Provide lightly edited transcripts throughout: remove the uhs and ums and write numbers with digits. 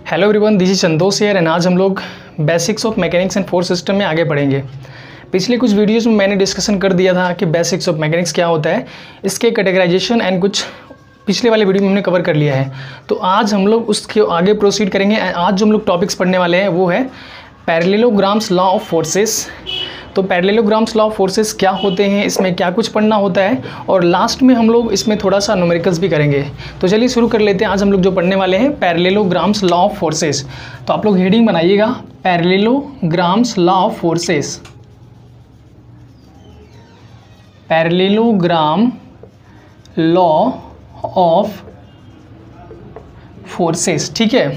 Hello everyone, this is Santosh here and आज हम लोग basics of mechanics and force system में आगे बढ़ेंगे। पिछले कुछ वीडियोस में मैंने डिस्कशन कर दिया था कि बेसिक्स ऑफ मैकेनिक्स क्या होता है, इसके कैटेगराइजेशन एंड कुछ पिछले वाले वीडियो में हमने कवर कर लिया है। तो आज हम लोग उसके आगे प्रोसीड करेंगे। आज जो हम लोग टॉपिक्स पढ़ने वाले हैं वो है पैरेललोग्राम्स लॉ ऑफ फोर्सेस। तो पैरेललोग्राम्स लॉ ऑफ फोर्सेस क्या होते हैं, इसमें क्या कुछ पढ़ना होता है, और लास्ट में हम लोग इसमें थोड़ा सा न्यूमेरिकल्स भी करेंगे। तो चलिए शुरू कर लेते हैं। आज हम लोग जो पढ़ने वाले हैं पैरेललोग्राम्स लॉ ऑफ फोर्सेस। तो आप लोग हेडिंग बनाइएगा parallelograms law of forces. Parallelogram law of forces, ठीक है।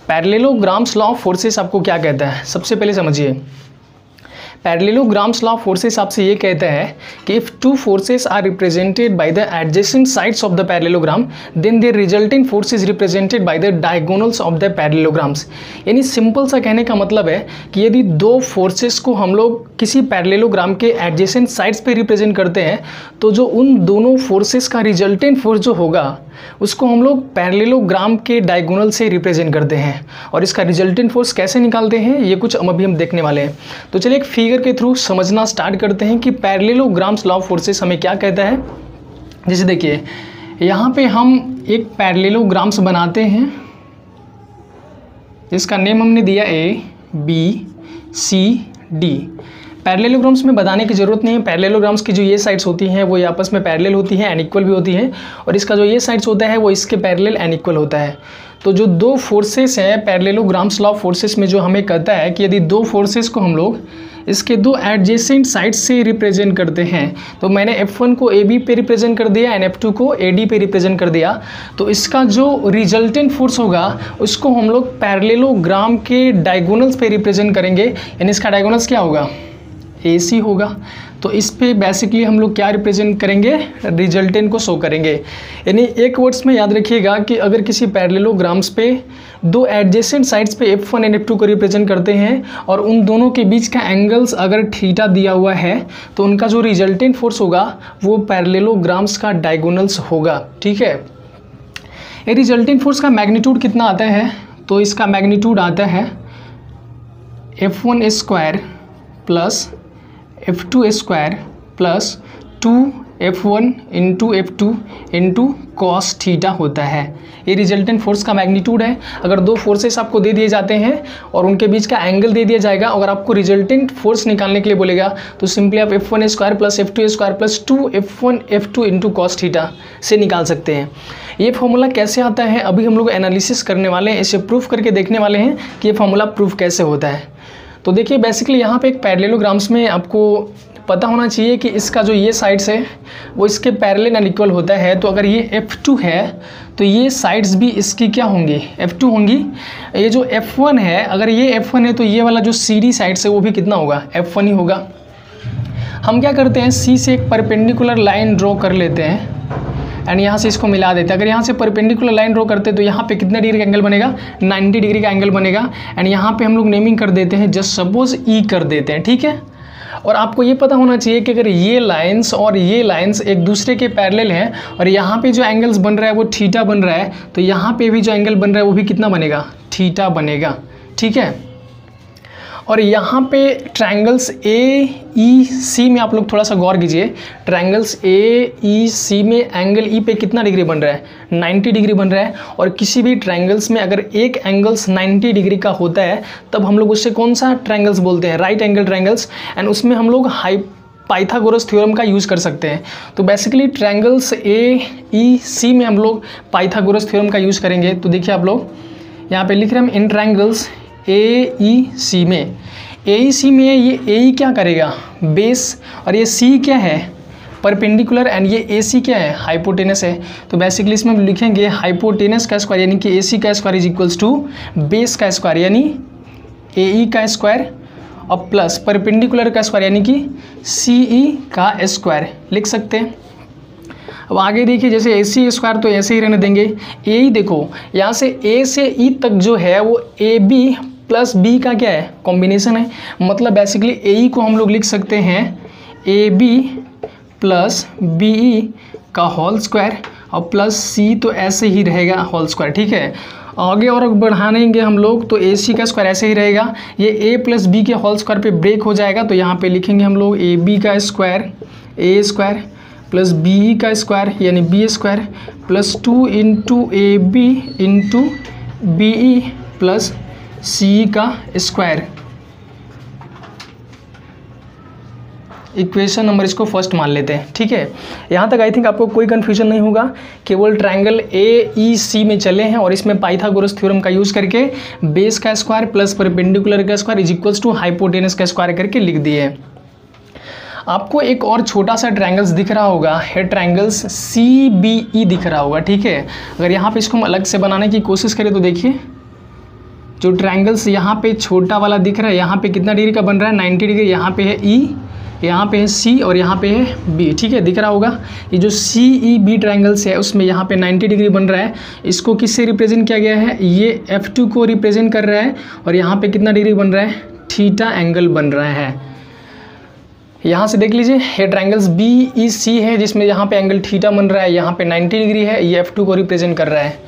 पैरेललोग्राम्स लॉ ऑफ फोर्सेस आपको क्या कहता है, सबसे पहले समझिए। पैरेललोग्राम्स लॉ ऑफ फोर्सेस आपसे ये कहता है कि if two forces are represented by the adjacent sides of the parallelogram then their resulting force is represented by the diagonals of the parallelograms. यानी सिंपल सा कहने का मतलब है कि यदि दो फोर्सेस को हम लोग किसी पैरेललोग्राम के एडजेसेंट साइड्स पे रिप्रेजेंट करते हैं तो जो उन दोनों फोर्सेस का रिजल्टेंट फोर्स जो होगा उसको हम लोग पैरेललोग्राम के डायगोनल से रिप्रेजेंट करते हैं। और इसका रिजल्टेंट फोर्स कैसे निकालते हैं ये कुछ अभी हम देखने वाले हैं। तो चलिए एक फिगर के थ्रू समझना स्टार्ट करते हैं कि पैरेललोग्राम्स लॉ ऑफ फोर्सेस हमें क्या कहता है। जैसे देखिए यहाँ पे हम एक पैरेललोग्राम्स बनाते हैं, इसका नेम हमने दिया ABCD। पैरेललोग्राम्स में बताने की ज़रूरत नहीं है। पैरेललोग्राम्स की जो ये साइड्स होती हैं वो ये आपस में पैरेलल होती हैं, अनइक्वल भी होती हैं, और इसका जो ये साइड्स होता है वो इसके पैरेलल अनइक्वल होता है। तो जो दो फोर्सेस हैं पैरेललोग्राम्स लॉ ऑफ फोर्सेस में जो हमें कहता है कि यदि दो फोर्सेस को हम लोग इसके दो एडजेसेंट साइड्स से रिप्रेजेंट करते हैं, तो मैंने F1 को AB पे रिप्रेजेंट कर दिया एंड F2 को AD पे रिप्रेजेंट कर दिया, तो इसका जो रिजल्टेंट फोर्स होगा उसको हम लोग पैरेललोग्राम के डायगोनल्स पे रिप्रेजेंट करेंगे। यानी इसका डायगोनल्स क्या होगा, AC होगा। तो इस पे बेसिकली हम लोग क्या रिप्रेजेंट करेंगे, रिजल्टेंट को शो करेंगे। यानी एक वर्ड्स में याद रखिएगा कि अगर किसी पैरेललोग्राम्स पे दो एडजेसेंट साइड्स पे F1 एंड F2 को रिप्रेजेंट करते हैं और उन दोनों के बीच का एंगल्स अगर थीटा दिया हुआ है तो उनका जो रिजल्टेंट फोर्स होगा वो पैरेललोग्राम्स का डायगोनल्स होगा, ठीक है। ये रिजल्टेंट फोर्स का मैग्नीट्यूड कितना आता है, तो इसका मैग्नीट्यूड आता है F1 square plus F2 square plus 2F1 into F2 into cos theta होता है। ये रिजल्टेंट फोर्स का मैग्नीट्यूड है। अगर दो फोर्सेस आपको दे दिए जाते हैं और उनके बीच का एंगल दे दिया जाएगा, अगर आपको रिजल्टेंट फोर्स निकालने के लिए बोलेगा तो सिंपली आप F1 square plus F2 square plus 2F1 F2 into cos theta से निकाल सकते हैं। ये फॉर्मूला कैसे आता है अभी हम लोग एनालिसिस करने वाले हैं, इसे प्रूफ करके देखने वाले हैं कि ये फॉर्मूला प्रूफ कैसे होता है। तो देखिए बेसिकली यहाँ पे एक पैरेललोग्राम्स में आपको पता होना चाहिए कि इसका जो ये साइड्स है वो इसके पैरेलल अनइक्वल होता है। तो अगर ये F2 है तो ये साइड्स भी इसकी क्या होंगी, F2 होंगी। ये जो F1 है, अगर ये F1 है तो ये वाला जो CD साइड्स है वो भी कितना होगा, F1 ही होगा। हम क्या करते हैं, C से एक परपेंडिकुलर लाइन ड्रॉ कर लेते हैं एंड यहाँ से इसको मिला देते हैं। अगर यहाँ से परपेंडिकुलर लाइन ड्रॉ करते हैं तो यहाँ पे कितने डिग्री का एंगल बनेगा, 90 डिग्री का एंगल बनेगा। एंड यहाँ पे हम लोग नेमिंग कर देते हैं, जस्ट सपोज E कर देते हैं, ठीक है। और आपको ये पता होना चाहिए कि अगर ये लाइंस और ये लाइंस एक दूसरे के पैरेलल हैं और यहाँ पे जो एंगल्स बन रहा है वो थीटा बन रहा है, तो यहाँ पे भी जो एंगल बन रहा है वो भी कितना बनेगा, थीटा बनेगा, ठीक है। और यहाँ पे ट्रायंगल्स AEC में आप लोग थोड़ा सा गौर कीजिए। ट्रायंगल्स AEC में एंगल E पे कितना डिग्री बन रहा है, 90 डिग्री बन रहा है। और किसी भी ट्रायंगल्स में अगर एक एंगल्स 90 डिग्री का होता है तब हम लोग उससे कौन सा ट्रायंगल्स बोलते हैं, राइट एंगल ट्रायंगल्स। एंड उसमें हम लोग पाइथागोरस थ्योरम का यूज़ कर सकते हैं। तो बेसिकली ट्रायंगल्स AEC में हम लोग पाइथागोरस थ्योरम का यूज़ करेंगे। तो देखिए आप लोग यहाँ पे लिख रहे हैं इन ट्रायंगल्स AEC में, AEC में ये AE क्या करेगा, बेस, और ये C क्या है, परपेंडिकुलर, एंड ये AC क्या है, हाइपोटेनस है। तो बेसिकली इसमें हम लिखेंगे हाइपोटेनस का स्क्वायर यानी कि AC का square is equals to base का स्क्वायर यानी AE का स्क्वायर और प्लस परपेंडिकुलर का स्क्वायर यानी कि CE का स्क्वायर लिख सकते हैं। अब आगे देखिए, जैसे AC स्क्वायर तो ऐसे ही रहने देंगे। AE देखो यहाँ से A से E तक जो है वो AB प्लस B का क्या है, कॉम्बिनेशन है। मतलब बेसिकली AE को हम लोग लिख सकते हैं AB प्लस BE का होल स्क्वायर और प्लस C तो ऐसे ही रहेगा होल स्क्वायर, ठीक है। आगे और बढ़ाएंगे हम लोग तो ए सी का स्क्वायर ऐसे ही रहेगा, ये ए प्लस बी के होल स्क्वायर पे ब्रेक हो जाएगा, तो यहाँ पे लिखेंगे हम लोग ए बी का square A square plus B का स्क्वायर यानी B square plus 2 into A B into B E plus C का स्क्वायर। इक्वेशन नंबर इसको फर्स्ट मान लेते हैं, ठीक है। यहाँ तक आई थिंक आपको कोई कन्फ्यूजन नहीं होगा, केवल ट्रायंगल ए ई सी में चले हैं और इसमें पाइथागोरस थ्योरम का यूज़ करके बेस का स्क्वायर प्लस परपेंडिकुलर का square is equals to hypotenuse का स्क्वायर करके लिख दिए। आपको एक और छोटा सा ट्रायंगल्स दिख रहा होगा, है ट्रायंगल्स सी बी ई दिख रहा होगा, ठीक है। अगर यहाँ पे इसको हम अलग से बनाने की कोशिश करें तो देखिए जो ट्रायंगल्स यहाँ पे छोटा वाला दिख रहा है, यहाँ पे कितना डिग्री का बन रहा है 90 डिग्री, यहाँ पे है ई, यहाँ पे है सी और यहाँ पे है बी, ठीक है। दिख रहा होगा ये जो सी ई बी ट्रायंगल्स है उसमें यहाँ पे 90 डिग्री बन रहा है, इसको किससे रिप्रेजेंट किया गया है, ये F2 को रिप्रेजेंट कर रहा है और यहाँ पे कितना डिग्री बन रहा है, थीटा एंगल बन रहा है। यहाँ से देख लीजिए ये ट्रायंगल्स बी ई सी है जिसमें यहाँ पे एंगल थीटा बन रहा है, यहाँ पे 90 डिग्री है, ये F2 को रिप्रेजेंट कर रहा है।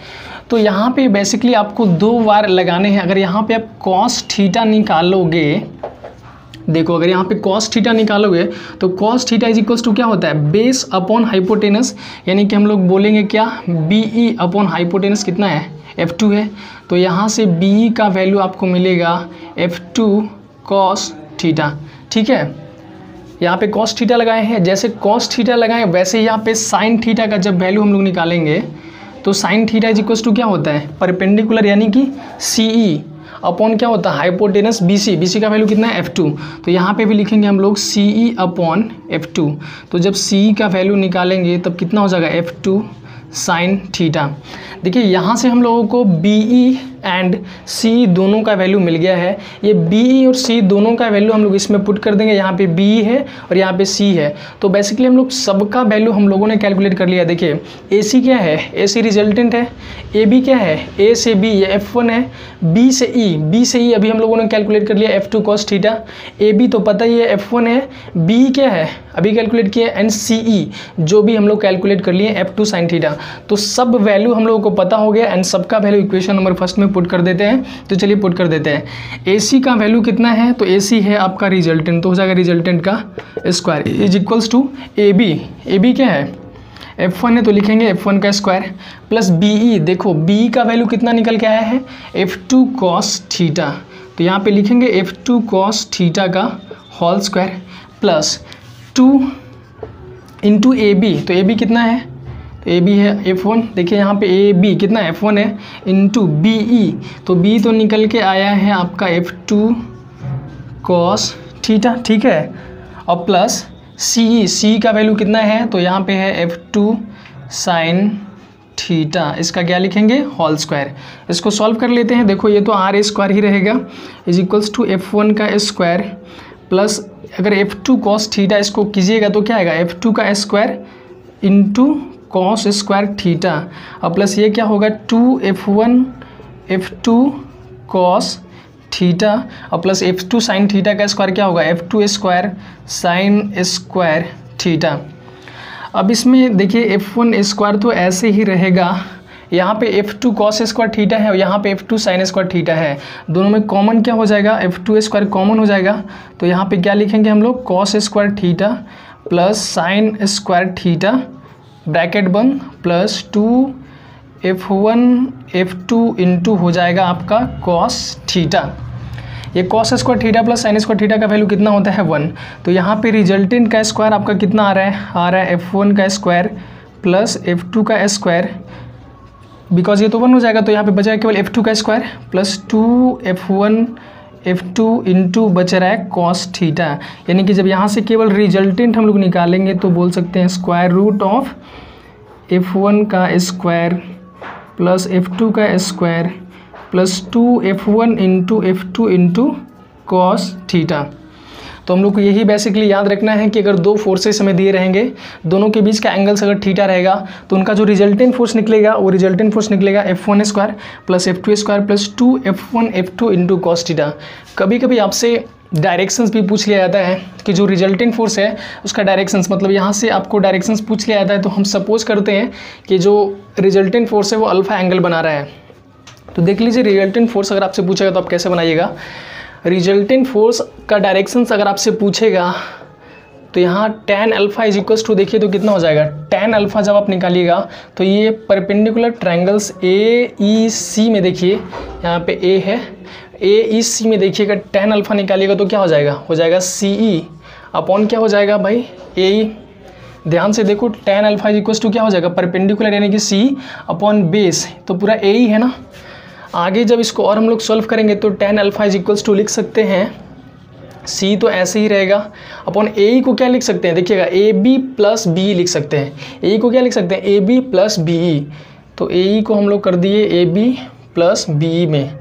तो यहाँ पे बेसिकली आपको 2 बार लगाने हैं। अगर यहाँ पे आप कॉस थीटा निकालोगे, देखो अगर यहाँ पे कॉस थीटा निकालोगे तो cos theta is equals to क्या होता है, बेस अपॉन हाइपोटेनस, यानी कि हम लोग बोलेंगे क्या, बी ई अपॉन हाइपोटेनस कितना है, F2 है। तो यहाँ से बी ई का वैल्यू आपको मिलेगा F2 कॉस थीटा, ठीक है। यहाँ पे कॉस थीटा लगाए हैं, जैसे कॉस थीटा लगाए वैसे यहाँ पे साइन थीटा का जब वैल्यू हम लोग निकालेंगे तो sine theta is equals to क्या होता है, परपेंडिकुलर यानी कि सी ई अपॉन क्या होता है, hypotenuse B C, B C का वैल्यू कितना है F2। तो यहाँ पे भी लिखेंगे हम लोग सी ई अपॉन F2। तो जब सी ई का वैल्यू निकालेंगे तब कितना हो जाएगा F2 साइन थीटा। देखिए यहाँ से हम लोगों को बी ई एंड सी दोनों का वैल्यू मिल गया है। ये बी ई और सी दोनों का वैल्यू हम लोग इसमें पुट कर देंगे, यहाँ पे बी ई है और यहाँ पे सी है। तो बेसिकली हम लोग सबका वैल्यू हम लोगों ने कैलकुलेट कर लिया। देखिए ए सी क्या है, ए सी रिजल्टेंट है, ए बी क्या है, ए से बी ये F1 है, बी से ई अभी हम लोगों ने कैलकुलेट कर लिया F2 cos theta, A B तो पता ही है F1 है, बी क्या है अभी कैलकुलेट किया एंड सी ई जो भी हम लोग कैलकुलेट कर लिए F2 साइन थीटा। तो सब वैल्यू हम लोगों को पता हो गया एंड सबका वैल्यू इक्वेशन नंबर फर्स्ट में पुट कर देते हैं। तो चलिए पुट कर देते हैं। AC का वैल्यू कितना है, तो AC है आपका रिजल्टेंट, तो हो जाएगा रिजल्टेंट का square is equals to AB क्या है F1 है तो लिखेंगे F1 का स्क्वायर प्लस BE, देखो BE का वैल्यू कितना निकल के आया है F2 कॉस थीटा, तो यहाँ पे लिखेंगे F2 कॉस थीटा का whole square plus 2 into AB, तो AB कितना है, तो AB है F1, देखिए यहाँ पे AB कितना F1 है इंटू BE, तो B तो निकल के आया है आपका F2 कॉस थीटा, ठीक है, और प्लस C का वैल्यू कितना है, तो यहाँ पे है F2 साइन थीटा, इसका क्या लिखेंगे होल स्क्वायर। इसको सॉल्व कर लेते हैं। देखो ये तो R स्क्वायर ही रहेगा इज इक्वल्स टू F1 का स्क्वायर प्लस अगर F2 कॉस थीटा इसको कीजिएगा तो क्या आएगा F2 का square into cos square theta और प्लस ये क्या होगा 2F1 F2 कॉस थीटा और प्लस F2 साइन थीटा का स्क्वायर क्या होगा F2 square sine square theta. अब इसमें देखिए F1 स्क्वायर तो ऐसे ही रहेगा, यहाँ पे F2 कॉस स्क्वायर थीटा है और यहाँ पे F2 साइन स्क्वायर थीटा है, दोनों में कॉमन क्या हो जाएगा F2 स्क्वायर कॉमन हो जाएगा, तो यहाँ पे क्या लिखेंगे हम लोग cos square theta plus sine square theta bracket बंद प्लस 2F1 F2 इंटू हो जाएगा आपका कॉस थीटा। ये cos square theta plus sine square theta का वैल्यू कितना होता है 1, तो यहाँ पे रिजल्टेंट का स्क्वायर आपका कितना आ रहा है F1 का स्क्वायर प्लस F2 का स्क्वायर, बिकॉज ये तो 1 हो जाएगा तो यहाँ पे बचा है केवल F2 का square plus 2F1 F2 into बच रहा है कॉस थीटा, यानी कि जब यहाँ से केवल रिजल्टेंट हम लोग निकालेंगे तो बोल सकते हैं स्क्वायर रूट ऑफ F1 का स्क्वायर प्लस F2 का square plus 2F1 into F2 into cos theta. तो हम लोग को यही बेसिकली याद रखना है कि अगर दो फोर्सेस हमें दिए रहेंगे, दोनों के बीच का एंगल्स अगर थीटा रहेगा तो उनका जो रिजल्टेंट फोर्स निकलेगा वो रिजल्टेंट फोर्स निकलेगा F1 square plus F2 square plus 2F1 F2 into cos theta. कभी कभी आपसे डायरेक्शंस भी पूछ लिया जाता है कि जो रिजल्टेंट फोर्स है उसका डायरेक्शंस, मतलब यहाँ से आपको डायरेक्शंस पूछ लिया जाता है तो हम सपोज करते हैं कि जो रिजल्टेंट फोर्स है वो अल्फा एंगल बना रहा है, तो देख लीजिए रिजल्टेंट फोर्स अगर आपसे पूछेगा तो आप कैसे बनाइएगा। रिजल्टेंट फोर्स का डायरेक्शन अगर आपसे पूछेगा तो यहाँ tan alpha is equals to, देखिए तो कितना हो जाएगा, tan अल्फा जब आप निकालिएगा तो ये परपेंडिकुलर ट्रायंगल्स AEC में, देखिए यहाँ पे A है, AEC में देखिएगा tan अल्फा निकालिएगा तो क्या हो जाएगा CE अपॉन क्या हो जाएगा भाई AE। ध्यान से देखो tan alpha is equals to क्या हो जाएगा, परपेंडिकुलर यानी कि C अपॉन बेस, तो पूरा AE है ना। आगे जब इसको और हम लोग सॉल्व करेंगे तो tan alpha is equals to लिख सकते हैं C तो ऐसे ही रहेगा अपॉन AE को क्या लिख सकते हैं, देखिएगा AB प्लस BE लिख सकते हैं। AE को क्या लिख सकते हैं, AB प्लस BE, तो AE को हम लोग कर दिए AB प्लस BE में।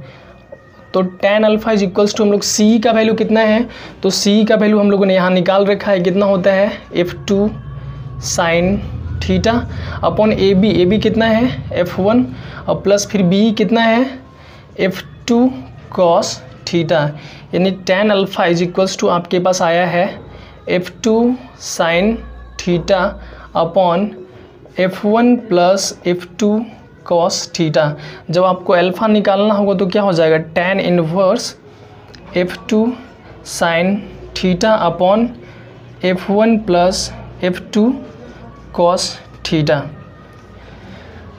तो tan alpha is equals to हम लोग C का वैल्यू कितना है, तो C का वैल्यू हम लोगों ने यहाँ निकाल रखा है, कितना होता है F2 sine theta upon AB कितना है F1 और प्लस फिर BE कितना है F2 कॉस थीटा, यानी tan alpha is equals to आपके पास आया है F2 sine theta upon F1 plus F2 cos theta. जब आपको अल्फा निकालना होगा तो क्या हो जाएगा, tan inverse F2 sine theta upon F1 plus F2 cos theta.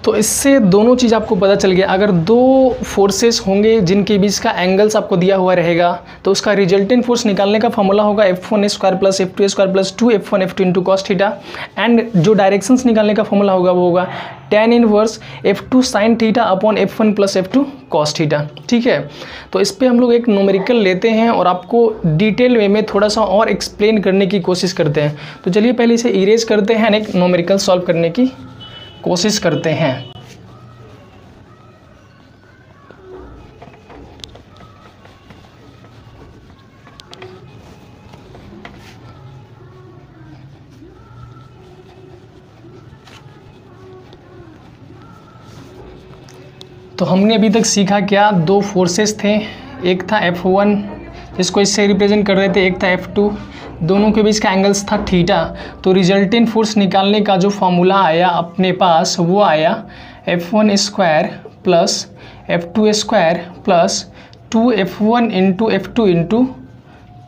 तो इससे दोनों चीज़ आपको पता चल गया। अगर दो फोर्सेस होंगे जिनके बीच का एंगल्स आपको दिया हुआ रहेगा तो उसका रिजल्टेंट फोर्स निकालने का फॉर्मूला होगा F1 square plus F2 square plus 2F1 F2 into cos theta, and जो डायरेक्शंस निकालने का फॉर्मूला होगा वो होगा tan inverse F2 sine theta upon F1 plus F2 cos theta. ठीक है, तो इस पर हम लोग एक न्यूमेरिकल लेते हैं और आपको डिटेल वे में थोड़ा सा और एक्सप्लेन करने की कोशिश करते हैं। तो चलिए पहले इसे इरेज करते हैं, एक न्यूमेरिकल सॉल्व करने की कोशिश करते हैं। तो हमने अभी तक सीखा क्या, दो फोर्सेस थे, एक था F1 जिसको इससे रिप्रेजेंट कर रहे थे, एक था F2, दोनों के बीच का एंगल्स था थीटा। तो रिजल्टेंट फोर्स निकालने का जो फॉर्मूला आया अपने पास वो आया F1 square plus F2 square plus 2F1 into F2 into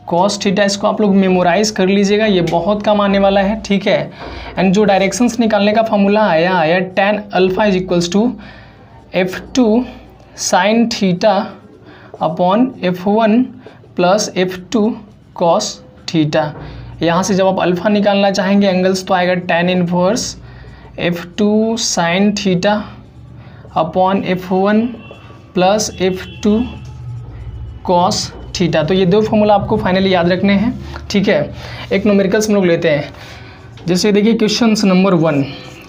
cos theta. इसको आप लोग मेमोराइज कर लीजिएगा, ये बहुत काम आने वाला है। ठीक है, एंड जो डायरेक्शंस निकालने का फॉर्मूला आया tan alpha is equals to F2 sine theta upon F1 plus F2 cos theta. यहाँ से जब आप अल्फ़ा निकालना चाहेंगे एंगल्स तो आएगा tan inverse F2 sine theta upon F1 plus F2 cos theta. तो ये दो फॉर्मूला आपको फाइनली याद रखने हैं। ठीक है, एक न्यूमेरिकल्स हम लोग लेते हैं। जैसे देखिए क्वेश्चन नंबर 1,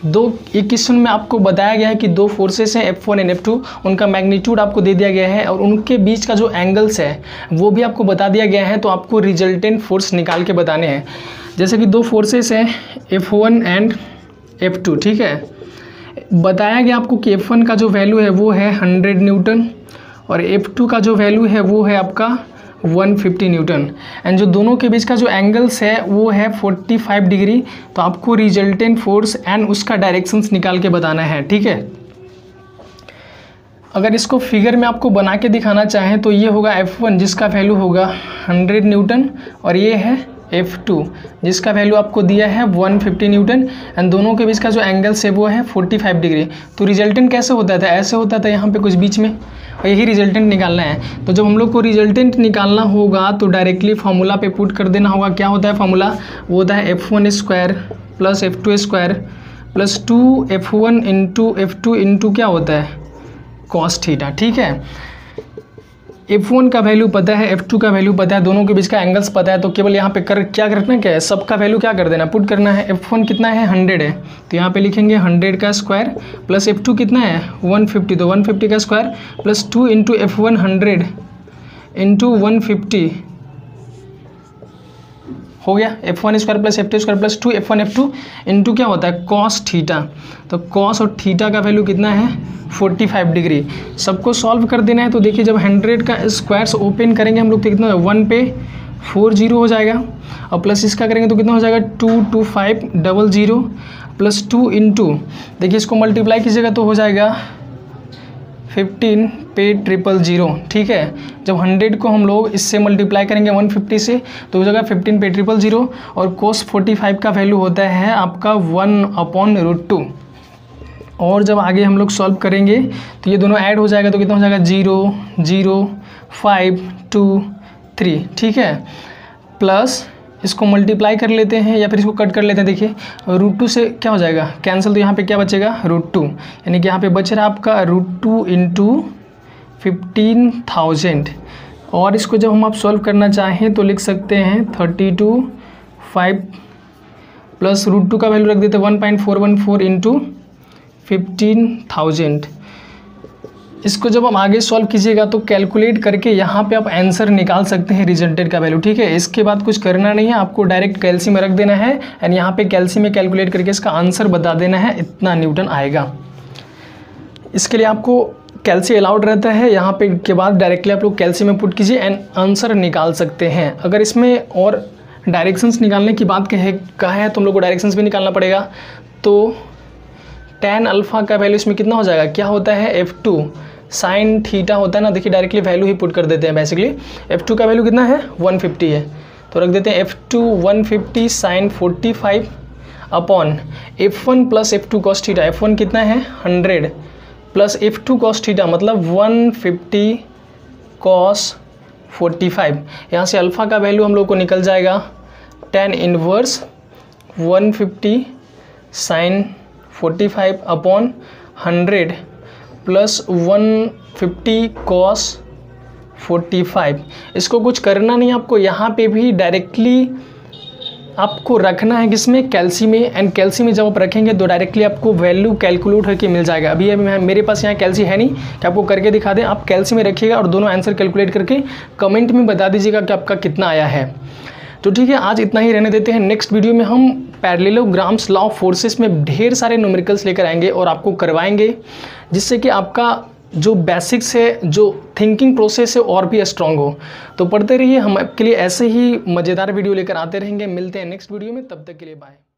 एक क्वेश्चन में आपको बताया गया है कि दो फोर्सेस हैं F1 एंड F2, उनका मैग्नीट्यूड आपको दे दिया गया है और उनके बीच का जो एंगल्स है वो भी आपको बता दिया गया है। तो आपको रिजल्टेंट फोर्स निकाल के बताने हैं। जैसे कि दो फोर्सेस हैं F1 एंड F2। ठीक है, बताया गया आपको कि F1 का जो वैल्यू है वो है 100 न्यूटन और F2 का जो वैल्यू है वो है आपका 150 न्यूटन, एंड जो दोनों के बीच का जो एंगल्स है वो है 45 डिग्री। तो आपको रिजल्टेंट फोर्स एंड उसका डायरेक्शंस निकाल के बताना है। ठीक है, अगर इसको फिगर में आपको बना के दिखाना चाहें तो ये होगा F1 जिसका वैल्यू होगा 100 न्यूटन और ये है F2 जिसका वैल्यू आपको दिया है 150 न्यूटन, एंड दोनों के बीच का जो एंगल्स है वो है 45 डिग्री। तो रिजल्टेंट कैसे होता था, ऐसे होता था यहाँ पे कुछ बीच में, और यही रिजल्टेंट निकालना है। तो जब हम लोग को रिजल्टेंट निकालना होगा तो डायरेक्टली फार्मूला पे पुट कर देना होगा। क्या होता है फार्मूला, वो होता है F1 square plus F2 square plus 2F1 into F2 into क्या होता है कॉस थीटा। ठीक है, F1 का वैल्यू पता है, F2 का वैल्यू पता है, दोनों के बीच का एंगल्स पता है। तो केवल यहाँ पे क्या करना क्या है, सबका वैल्यू क्या कर देना, पुट करना है। F1 कितना है 100 है तो यहाँ पे लिखेंगे 100 का स्क्वायर प्लस F2 कितना है 150, तो 150 का square plus 2 into F1 100 into 150 हो गया F1 square plus F2 square plus 2F1 F2 into क्या होता है कॉस थीटा। तो कॉस और थीटा का वैल्यू कितना है 45 डिग्री। सबको सॉल्व कर देना है। तो देखिए जब 100 का स्क्वायर ओपन करेंगे हम लोग तो कितना 1 पे 40 हो जाएगा और प्लस इसका करेंगे तो कितना हो जाएगा 22500 प्लस 2 इंटू, देखिए इसको मल्टीप्लाई कीजिएगा तो हो जाएगा 15 पे 000, ठीक है। जब 100 को हम लोग इससे मल्टीप्लाई करेंगे 150 से तो हो जाएगा 15 पे 000 और cos 45 का वैल्यू होता है आपका 1/√2। और जब आगे हम लोग सॉल्व करेंगे तो ये दोनों ऐड हो जाएगा तो कितना हो जाएगा 0 0 5 2 3, ठीक है। प्लस इसको मल्टीप्लाई कर लेते हैं या फिर इसको कट कर लेते हैं। देखिए √2 से क्या हो जाएगा कैंसिल, तो यहाँ पे क्या बचेगा √2, यानी कि यहाँ पे बच रहा है आपका √2 × 15,000। और इसको जब हम आप सॉल्व करना चाहें तो लिख सकते हैं 32 5 प्लस √2 का वैल्यू रख देते हैं 1.414 × 15,000। इसको जब हम आगे सॉल्व कीजिएगा तो कैलकुलेट करके यहाँ पे आप आंसर निकाल सकते हैं रिजल्टेड का वैल्यू, ठीक है। इसके बाद कुछ करना नहीं है, आपको डायरेक्ट कैल्सी में रख देना है एंड यहाँ पे कैल्सी में कैलकुलेट करके इसका आंसर बता देना है, इतना न्यूटन आएगा। इसके लिए आपको कैल्सी अलाउड रहता है, यहाँ पे के बाद डायरेक्टली आप लोग कैल्सी में पुट कीजिए एंड आंसर निकाल सकते हैं। अगर इसमें और डायरेक्शंस निकालने की बात कहा है तो हम लोग को डायरेक्शंस भी निकालना पड़ेगा। तो tan अल्फ़ा का वैल्यू इसमें कितना हो जाएगा, क्या होता है F2 sin थीटा होता है ना। देखिए डायरेक्टली वैल्यू ही पुट कर देते हैं। बेसिकली F2 का वैल्यू कितना है 150 है, तो रख देते हैं F2 150 sin 45 upon F1 plus F2 cos theta. F1 कितना है 100 प्लस F2 cos थीटा मतलब 150 cos 45। यहाँ से अल्फ़ा का वैल्यू हम लोग को निकल जाएगा tan inverse 150 sin 45 upon 100 plus 150 cos 45। इसको कुछ करना नहीं आपको, यहाँ पे भी डायरेक्टली आपको रखना है किसमें, कैल्सी में। एंड कैल्सी में जब आप रखेंगे तो डायरेक्टली आपको वैल्यू कैलकुलेट होकर मिल जाएगा। अभी मेरे पास यहाँ कैल्सी है नहीं कि आपको करके दिखा दें, आप कैल्सी में रखिएगा और दोनों आंसर कैलकुलेट करके कमेंट में बता दीजिएगा कि आपका कितना आया है। तो ठीक है, आज इतना ही रहने देते हैं। नेक्स्ट वीडियो में हम पैरेललोग्राम्स लॉ ऑफ फोर्सेस में ढेर सारे न्यूमेरिकल्स लेकर आएंगे और आपको करवाएंगे, जिससे कि आपका जो बेसिक्स है, जो थिंकिंग प्रोसेस है और भी स्ट्रांग हो। तो पढ़ते रहिए, हम आपके लिए ऐसे ही मज़ेदार वीडियो लेकर आते रहेंगे। मिलते हैं नेक्स्ट वीडियो में, तब तक के लिए बाय।